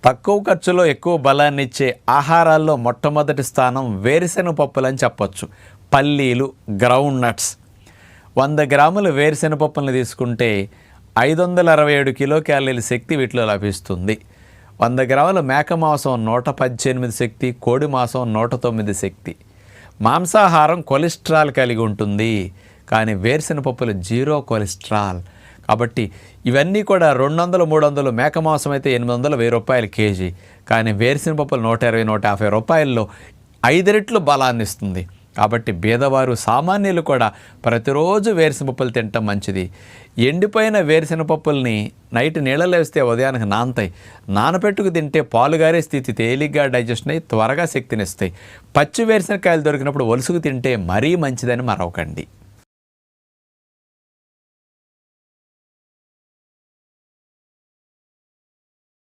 తక్కువ ఖర్చులో ఎక్కువ బలాన్ని ఇచ్చే ఆహారాల్లో మొట్టమొదటి స్థానం వేరుశెనగ పప్పులని చెప్పొచ్చు. పల్లీలు, గ్రౌండ్ నట్స్. 100 గ్రాముల వేరుశెనగ పప్పులను తీసుకుంటే 567 కిలో క్యాలరీల శక్తి వీటిలో లభిస్తుంది. 100 గ్రాముల మేక మాంసం 118 శక్తి, కోడి మాంసం 109 శక్తి. మాంసాహారం కొలెస్ట్రాల్ కలిగి ఉంటుంది, కానీ వేరుశెనగ పప్పులు 0 కొలెస్ట్రాల్. కాబట్టి ఇవన్నీ కూడా 200, 300 మేక మాంసం అయితే 800, 1000 రూపాయలు కేజీ. కానీ వేరుశెనగ పప్పులు 120, 150 రూపాయల్లో 5 రెట్లు బలాన్ని ఇస్తుంది. కాబట్టి బీదవారు, సామాన్యులు కూడా ప్రతిరోజు వేరుశెనగ పప్పులు తినటం మంచిది. ఎండిపోయిన వేరుశెనగ పప్పుల్ని నైట్ నీళ్ళలో వేస్తే ఉదయానికి నానతాయి. నానపెట్టుకు తింటే పాలుగారే స్థితి, తేలిగ్గా డైజెషన్ అయ్యి త్వరగా శక్తినిస్తాయి. పచ్చి వేరుశెనగకాయలు దొరికినప్పుడు ఒలుసుకు తింటే మరీ మంచిదని మరవకండి.